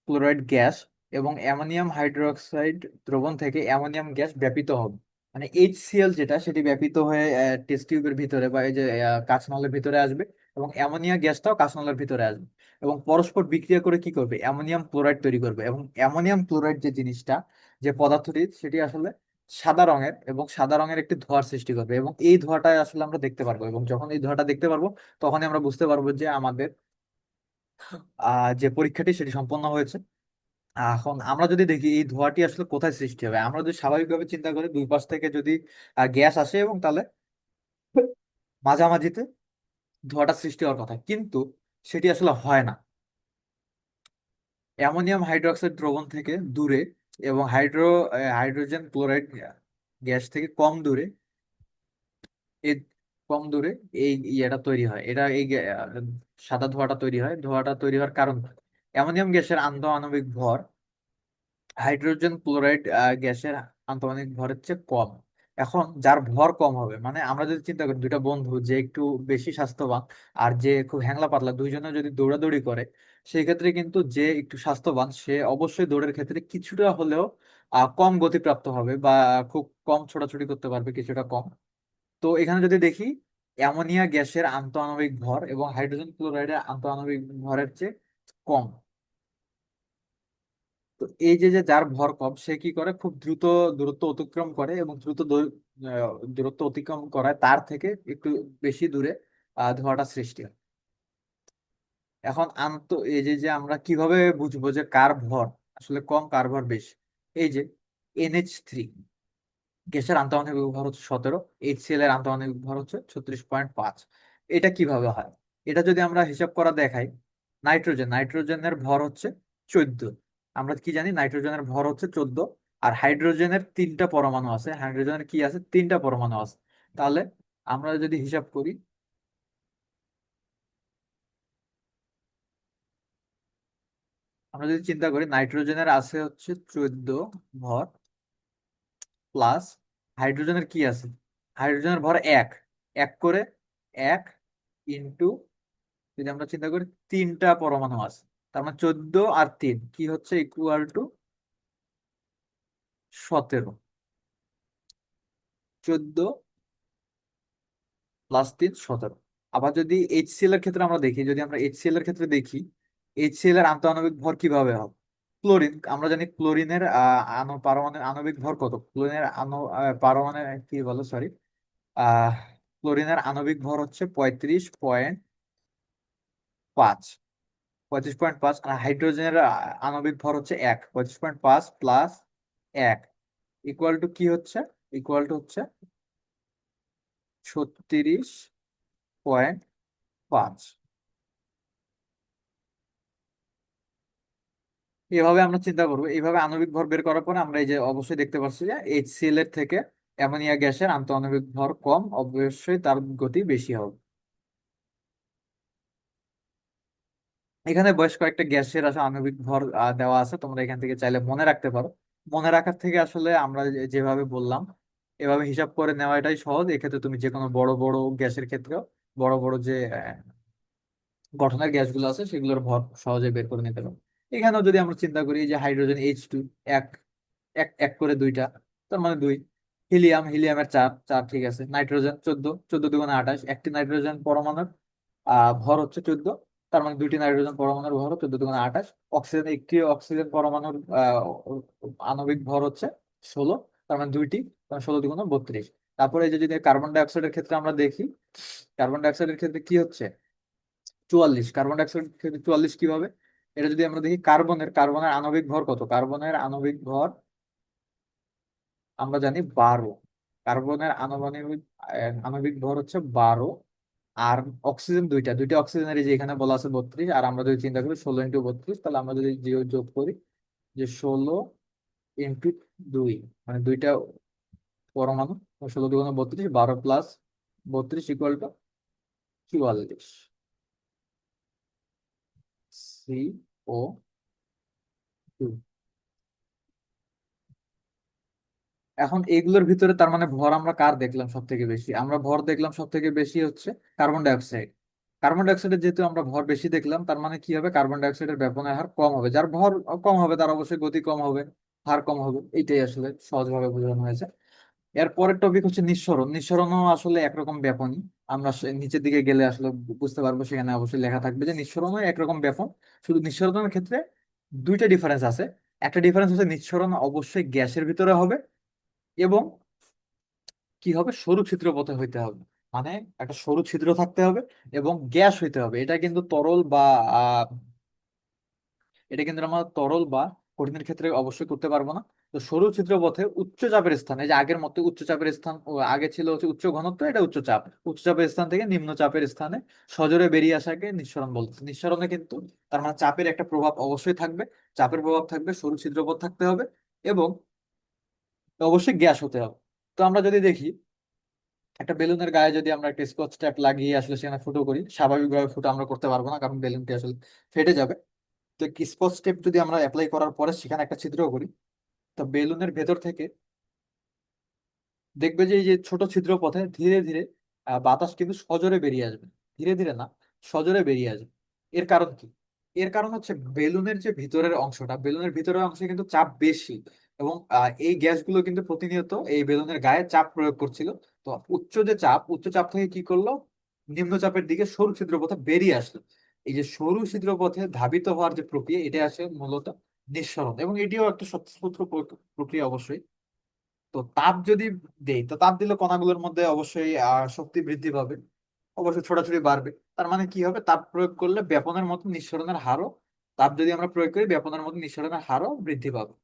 ক্লোরাইড গ্যাস এবং অ্যামোনিয়াম হাইড্রোক্সাইড দ্রবণ থেকে অ্যামোনিয়াম গ্যাস ব্যাপিত হবে। মানে HCl যেটা, সেটি ব্যাপিত হয়ে টেস্ট টিউবের ভিতরে বা এই যে কাঁচনলের ভিতরে আসবে এবং অ্যামোনিয়া গ্যাসটাও কাঁচনলের ভিতরে আসবে এবং পরস্পর বিক্রিয়া করে কি করবে, অ্যামোনিয়াম ক্লোরাইড তৈরি করবে। এবং অ্যামোনিয়াম ক্লোরাইড যে জিনিসটা, যে পদার্থটি, সেটি আসলে সাদা রঙের এবং সাদা রঙের একটি ধোঁয়ার সৃষ্টি করবে এবং এই ধোঁয়াটাই আসলে আমরা দেখতে পারবো। এবং যখন এই ধোঁয়াটা দেখতে পারবো, তখনই আমরা বুঝতে পারবো যে আমাদের যে পরীক্ষাটি সেটি সম্পন্ন হয়েছে। এখন আমরা যদি দেখি এই ধোঁয়াটি আসলে কোথায় সৃষ্টি হবে, আমরা যদি স্বাভাবিকভাবে চিন্তা করি, দুই পাশ থেকে যদি গ্যাস আসে এবং তাহলে মাঝামাঝিতে ধোঁয়াটা সৃষ্টি হওয়ার কথা, কিন্তু সেটি আসলে হয় না। অ্যামোনিয়াম হাইড্রোক্সাইড দ্রবণ থেকে দূরে এবং হাইড্রোজেন ক্লোরাইড গ্যাস থেকে কম দূরে, এই কম দূরে এই ইয়েটা তৈরি হয়। এটা সাদা ধোঁয়াটা তৈরি হয়। ধোঁয়াটা তৈরি হওয়ার কারণ কি? অ্যামোনিয়াম গ্যাসের আণবিক ভর হাইড্রোজেন ক্লোরাইড গ্যাসের আন্তঃআণবিক ভরের চেয়ে কম। এখন যার ভর কম হবে, মানে আমরা যদি চিন্তা করি দুইটা বন্ধু, যে একটু বেশি স্বাস্থ্যবান আর যে খুব হ্যাংলা পাতলা, দুইজনে যদি দৌড়াদৌড়ি করে, সেই ক্ষেত্রে কিন্তু যে একটু স্বাস্থ্যবান সে অবশ্যই দৌড়ের ক্ষেত্রে কিছুটা হলেও কম গতিপ্রাপ্ত হবে বা খুব কম ছোটাছুটি করতে পারবে, কিছুটা কম। তো এখানে যদি দেখি, অ্যামোনিয়া গ্যাসের আন্তঃআণবিক ভর এবং হাইড্রোজেন ক্লোরাইডের আন্তঃআণবিক ভরের চেয়ে কম। তো এই যে যে যার ভর কম, সে কি করে, খুব দ্রুত দূরত্ব অতিক্রম করে এবং দূরত্ব অতিক্রম করায় তার থেকে একটু বেশি দূরে ধোঁয়াটা সৃষ্টি হয়। এখন এই যে যে আমরা কিভাবে বুঝবো যে কার ভর আসলে কম কার ভর বেশি? এই যে NH3 গ্যাসের আন্তঃআণবিক ভর হচ্ছে 17, HCl এর আন্তঃআণবিক ভর হচ্ছে 36.5। এটা কিভাবে হয়? এটা যদি আমরা হিসাব করা দেখাই, নাইট্রোজেনের ভর হচ্ছে 14। আমরা কি জানি, নাইট্রোজেনের ভর হচ্ছে 14। আর হাইড্রোজেনের তিনটা পরমাণু আছে, হাইড্রোজেনের কি আছে, তিনটা পরমাণু আছে। তাহলে আমরা যদি হিসাব করি, আমরা যদি চিন্তা করি নাইট্রোজেনের আছে হচ্ছে 14 ভর, প্লাস হাইড্রোজেনের কি আছে, হাইড্রোজেনের ভর 1 করে 1 ইন্টু, যদি আমরা চিন্তা করি 3টা পরমাণু আছে, তার মানে 14 আর 3 কি হচ্ছে ইকুয়াল টু 17। 14 + 3 17। আবার যদি এইচসিএল এর ক্ষেত্রে আমরা দেখি, যদি আমরা এইচসিএল এর ক্ষেত্রে দেখি, এইচসিএল এর আন্তঃআণবিক ভর কিভাবে হবে। ক্লোরিন, আমরা জানি ক্লোরিনের পারমাণবিক আণবিক ভর কত, ক্লোরিনের পারমাণবিক কি বলো সরি, আহ ক্লোরিনের আণবিক ভর হচ্ছে 35.5। 35.5। আর হাইড্রোজেনের আণবিক ভর হচ্ছে 35.5 প্লাস 1 ইকুয়াল টু কি হচ্ছে, ইকুয়াল টু হচ্ছে 36.5। এভাবে আমরা চিন্তা করবো, এইভাবে আণবিক ভর বের করার পরে আমরা এই যে অবশ্যই দেখতে পাচ্ছি যে এইচসিএল এর থেকে অ্যামোনিয়া গ্যাসের আন্তঃআণবিক ভর কম, অবশ্যই তার গতি বেশি হবে। এখানে বেশ কয়েকটা গ্যাসের আসলে আণবিক ভর দেওয়া আছে, তোমরা এখান থেকে চাইলে মনে রাখতে পারো। মনে রাখার থেকে আসলে আমরা যেভাবে বললাম এভাবে হিসাব করে নেওয়াটাই সহজ। এক্ষেত্রে তুমি যে কোনো বড় বড় গ্যাসের ক্ষেত্রেও বড় বড় যে গঠনের গ্যাসগুলো আছে সেগুলোর ভর সহজে বের করে নিতে পারো। এখানেও যদি আমরা চিন্তা করি যে হাইড্রোজেন H2, এক এক এক করে 2টা, তার মানে 2। হিলিয়ামের 4 ঠিক আছে। নাইট্রোজেন 14, 14 × 2 = 28, একটি নাইট্রোজেন পরমাণুর ভর হচ্ছে 14, তার মানে 2টি নাইট্রোজেন পরমাণুর ভর 14 × 28। অক্সিজেন, একটি অক্সিজেন পরমাণুর আণবিক ভর হচ্ছে 16, তার মানে 2টি, তার মানে 16 × 32। তারপরে এই যে যদি কার্বন ডাই অক্সাইডের ক্ষেত্রে আমরা দেখি, কার্বন ডাই অক্সাইডের ক্ষেত্রে কি হচ্ছে 44। কার্বন ডাই অক্সাইড ক্ষেত্রে 44 কিভাবে, এটা যদি আমরা দেখি কার্বনের আণবিক ভর কত, কার্বনের আণবিক ভর আমরা জানি 12। কার্বনের আণবিক আণবিক ভর হচ্ছে 12। আর অক্সিজেন দুইটা, অক্সিজেনের এই যে এখানে বলা আছে 32। আর আমরা যদি চিন্তা করি 16 × 32, তাহলে আমরা যদি যোগ করি যে 16 × 2, মানে 2টা পরমাণু, 16 × 2 = 32, 12 প্লাস 32 ইকুয়াল টু 44। CO2। এখন এইগুলোর ভিতরে তার মানে ভর আমরা কার দেখলাম সব থেকে বেশি, আমরা ভর দেখলাম সব থেকে বেশি হচ্ছে carbon die oxide. Carbon die অক্সাইডের যেহেতু আমরা ভর বেশি দেখলাম, তার মানে কি হবে, কার্বন ডাই অক্সাইডের ব্যাপনের হার কম হবে। যার ভর কম হবে তার অবশ্যই গতি কম হবে, হার কম হবে। এইটাই আসলে সহজভাবে বোঝানো হয়েছে। এর পরের টপিক হচ্ছে নিঃসরণ। নিঃসরণও আসলে একরকম ব্যাপনই। আমরা নিচের দিকে গেলে আসলে বুঝতে পারবো, সেখানে অবশ্যই লেখা থাকবে যে নিঃসরণও একরকম ব্যাপন। শুধু নিঃসরণের ক্ষেত্রে দুইটা ডিফারেন্স আছে। একটা ডিফারেন্স হচ্ছে নিঃসরণ অবশ্যই গ্যাসের ভিতরে হবে, এবং কি হবে, সরু ছিদ্র পথে হইতে হবে। মানে একটা সরু ছিদ্র থাকতে হবে এবং গ্যাস হইতে হবে। এটা কিন্তু তরল বা আহ, এটা কিন্তু আমরা তরল বা কঠিনের ক্ষেত্রে অবশ্যই করতে পারবো না। তো সরু ছিদ্র পথে উচ্চ চাপের স্থানে, যে আগের মতো উচ্চ চাপের স্থান আগে ছিল হচ্ছে উচ্চ ঘনত্ব, এটা উচ্চ চাপ, উচ্চ চাপের স্থান থেকে নিম্ন চাপের স্থানে সজোরে বেরিয়ে আসাকে নিঃসরণ বলতেছে। নিঃসরণে কিন্তু তার মানে চাপের একটা প্রভাব অবশ্যই থাকবে, চাপের প্রভাব থাকবে, সরু ছিদ্রপথ থাকতে হবে, এবং অবশ্যই গ্যাস হতে হবে। তো আমরা যদি দেখি একটা বেলুনের গায়ে যদি আমরা একটা স্কচ ট্যাপ লাগিয়ে আসলে সেখানে ফুটো করি, স্বাভাবিকভাবে ফুটো আমরা করতে পারবো না, কারণ বেলুনটি আসলে ফেটে যাবে। তো স্কচ টেপ যদি আমরা অ্যাপ্লাই করার পরে সেখানে একটা ছিদ্র করি, তো বেলুনের ভেতর থেকে দেখবে যে এই যে ছোট ছিদ্র পথে ধীরে ধীরে বাতাস কিন্তু সজোরে বেরিয়ে আসবে। ধীরে ধীরে না, সজোরে বেরিয়ে আসবে। এর কারণ কি, এর কারণ হচ্ছে বেলুনের যে ভিতরের অংশটা, বেলুনের ভিতরের অংশে কিন্তু চাপ বেশি, এবং এই গ্যাসগুলো কিন্তু প্রতিনিয়ত এই বেলুনের গায়ে চাপ প্রয়োগ করছিল। তো উচ্চ চাপ থেকে কি করলো, নিম্ন চাপের দিকে সরু ছিদ্র পথে বেরিয়ে আসলো। এই যে সরু ছিদ্র পথে ধাবিত হওয়ার যে প্রক্রিয়া, এটা আছে মূলত নিঃসরণ, এবং এটিও একটা স্বতঃস্ফূর্ত প্রক্রিয়া অবশ্যই। তো তাপ যদি দেই, তো তাপ দিলে কণাগুলোর মধ্যে অবশ্যই শক্তি বৃদ্ধি পাবে, অবশ্যই ছোটাছুটি বাড়বে। তার মানে কি হবে, তাপ প্রয়োগ করলে ব্যাপনের মতো নিঃসরণের হারও, তাপ যদি আমরা প্রয়োগ করি ব্যাপনের মতো নিঃসরণের হারও বৃদ্ধি পাবে।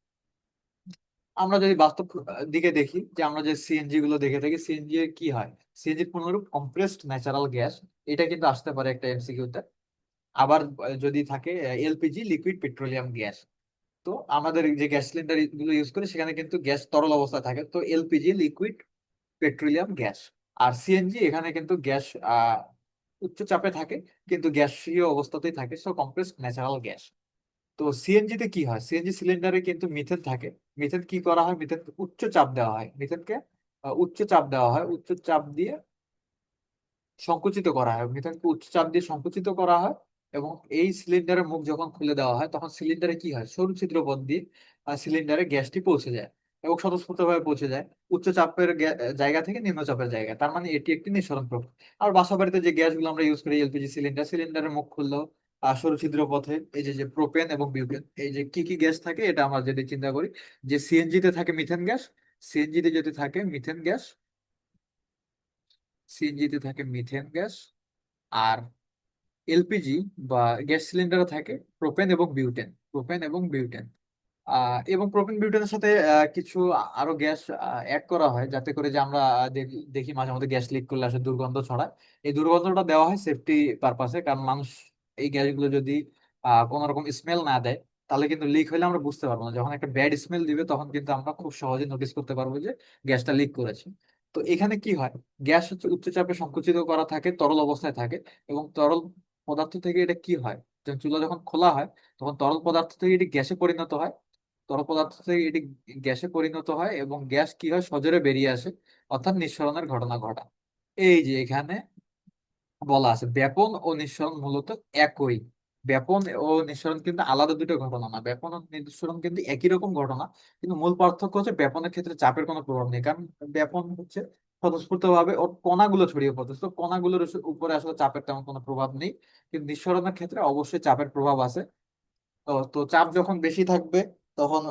আমরা যদি বাস্তব দিকে দেখি, যে আমরা যে সিএনজি গুলো দেখে থাকি, সিএনজি এর কি হয়, সিএনজি পূর্ণরূপ কম্প্রেসড ন্যাচারাল গ্যাস। এটা কিন্তু আসতে পারে একটা এমসিকিউতে। আবার যদি থাকে এলপিজি, লিকুইড পেট্রোলিয়াম গ্যাস। তো আমাদের যে গ্যাস সিলিন্ডার গুলো ইউজ করি সেখানে কিন্তু গ্যাস তরল অবস্থায় থাকে, তো এলপিজি লিকুইড পেট্রোলিয়াম গ্যাস। আর সিএনজি, এখানে কিন্তু গ্যাস উচ্চ চাপে থাকে, কিন্তু গ্যাসীয় অবস্থাতেই থাকে, সো কম্প্রেসড ন্যাচারাল গ্যাস। তো সিএনজি তে কি হয়, সিএনজি সিলিন্ডারে কিন্তু মিথেন থাকে। মিথেন কি করা হয়, মিথেনকে উচ্চ চাপ দেওয়া হয়, মিথেনকে উচ্চ চাপ দেওয়া হয়, উচ্চ চাপ দিয়ে সংকুচিত করা হয়, মিথেনকে উচ্চ চাপ দিয়ে সংকুচিত করা হয়। এবং এই সিলিন্ডারের মুখ যখন খুলে দেওয়া হয় তখন সিলিন্ডারে কি হয়, সরু ছিদ্র পথ দিয়ে সিলিন্ডারে গ্যাসটি পৌঁছে যায় এবং স্বতঃস্ফূর্তভাবে পৌঁছে যায় উচ্চ চাপের জায়গা থেকে নিম্ন চাপের জায়গায়। তার মানে এটি একটি নিঃসরণ প্রক্রিয়া। আর বাসা বাড়িতে যে গ্যাসগুলো আমরা ইউজ করি, এলপিজি সিলিন্ডার, সিলিন্ডারের মুখ খুললেও সরু ছিদ্র পথে এই যে যে প্রোপেন এবং বিউটেন, এই যে কি কি গ্যাস থাকে, এটা আমরা যদি চিন্তা করি যে সিএনজি তে থাকে মিথেন গ্যাস, সিএনজি তে যদি থাকে মিথেন গ্যাস, সিএনজি তে থাকে মিথেন গ্যাস, আর এলপিজি বা গ্যাস সিলিন্ডারে থাকে প্রোপেন এবং বিউটেন, প্রোপেন এবং বিউটেন। এবং প্রোপেন বিউটেনের সাথে কিছু আরো গ্যাস অ্যাড করা হয়, যাতে করে যে আমরা দেখি মাঝে মধ্যে গ্যাস লিক করলে আসলে দুর্গন্ধ ছড়ায়। এই দুর্গন্ধটা দেওয়া হয় সেফটি পারপাসে, কারণ মানুষ এই গ্যাসগুলো যদি কোনো রকম স্মেল না দেয় তাহলে কিন্তু লিক হলে আমরা বুঝতে পারবো না। যখন একটা ব্যাড স্মেল দিবে তখন কিন্তু আমরা খুব সহজে নোটিস করতে পারবো যে গ্যাসটা লিক করেছে। তো এখানে কি হয়, গ্যাস হচ্ছে উচ্চ চাপে সংকুচিত করা থাকে, তরল অবস্থায় থাকে। এবং তরল পদার্থ থেকে এটা কি হয়, যখন চুলা যখন খোলা হয় তখন তরল পদার্থ থেকে এটি গ্যাসে পরিণত হয়, তরল পদার্থ থেকে এটি গ্যাসে পরিণত হয় এবং গ্যাস কি হয়, সজোরে বেরিয়ে আসে, অর্থাৎ নিঃসরণের ঘটনা ঘটায়। এই যে এখানে বলা আছে ব্যাপন ও নিঃসরণ মূলত একই। ব্যাপন ও নিঃসরণ কিন্তু আলাদা দুটো ঘটনা না, ব্যাপন ও নিঃসরণ কিন্তু একই রকম ঘটনা। কিন্তু মূল পার্থক্য হচ্ছে ব্যাপনের ক্ষেত্রে চাপের কোনো প্রভাব নেই, কারণ ব্যাপন হচ্ছে স্বতঃস্ফূর্ত ভাবে ওর কণাগুলো ছড়িয়ে পড়তেছে, তো কণাগুলোর উপরে আসলে চাপের তেমন কোনো প্রভাব নেই। কিন্তু নিঃসরণের ক্ষেত্রে অবশ্যই চাপের প্রভাব আছে। তো তো চাপ যখন বেশি থাকবে তখন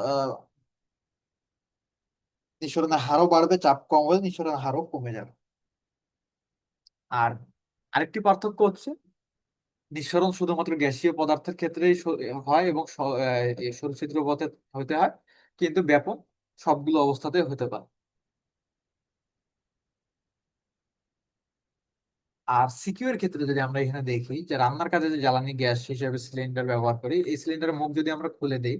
নিঃসরণের হারও বাড়বে, চাপ কম হলে নিঃসরণের হারও কমে যাবে। আর আরেকটি পার্থক্য হচ্ছে নিঃসরণ শুধুমাত্র গ্যাসীয় পদার্থের ক্ষেত্রেই হয় এবং সরুছিদ্র পথে হতে হয়, কিন্তু ব্যাপক সবগুলো অবস্থাতে হতে পারে। আর সিকিউর ক্ষেত্রে যদি আমরা এখানে দেখি যে রান্নার কাজে যে জ্বালানি গ্যাস হিসেবে সিলিন্ডার ব্যবহার করি, এই সিলিন্ডারের মুখ যদি আমরা খুলে দেই,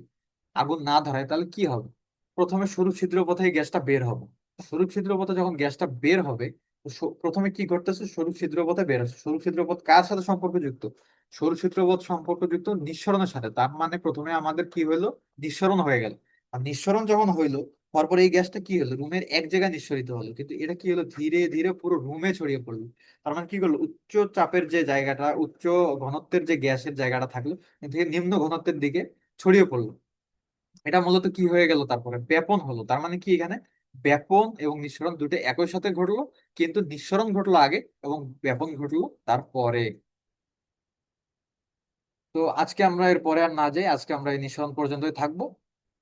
আগুন না ধরায়, তাহলে কি হবে, প্রথমে সরু ছিদ্র পথে এই গ্যাসটা বের হবে। সরু ছিদ্র পথে যখন গ্যাসটা বের হবে, তো প্রথমে কি ঘটতেছে, সরু ছিদ্র পথে বের হচ্ছে। সরু ছিদ্র পথ কার সাথে সম্পর্কযুক্ত, সরু ছিদ্র পথ সম্পর্কযুক্ত নিঃসরণের সাথে। তার মানে প্রথমে আমাদের কি হইলো, নিঃসরণ হয়ে গেল। আর নিঃসরণ যখন হইলো, তারপরে এই গ্যাসটা কি হলো, রুমের এক জায়গায় নিঃসরিত হলো, কিন্তু এটা কি হলো, ধীরে ধীরে পুরো রুমে ছড়িয়ে পড়লো। তার মানে কি করলো, উচ্চ চাপের যে জায়গাটা, উচ্চ ঘনত্বের যে গ্যাসের জায়গাটা থাকলো, এর থেকে নিম্ন ঘনত্বের দিকে ছড়িয়ে পড়লো। এটা মূলত কি হয়ে গেল, তারপরে ব্যাপন হলো। তার মানে কি, এখানে ব্যাপন এবং নিঃসরণ দুটো একই সাথে ঘটলো, কিন্তু নিঃসরণ ঘটলো আগে এবং ব্যাপন ঘটলো তারপরে। তো আজকে আমরা এর পরে আর না যাই, আজকে আমরা এই নিঃসরণ পর্যন্তই থাকবো।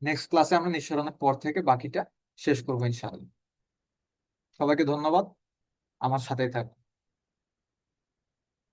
নেক্সট ক্লাসে আমরা নিঃসরণের পর থেকে বাকিটা শেষ করবো ইনশাআল্লাহ। সবাইকে ধন্যবাদ, আমার সাথেই থাকবেন।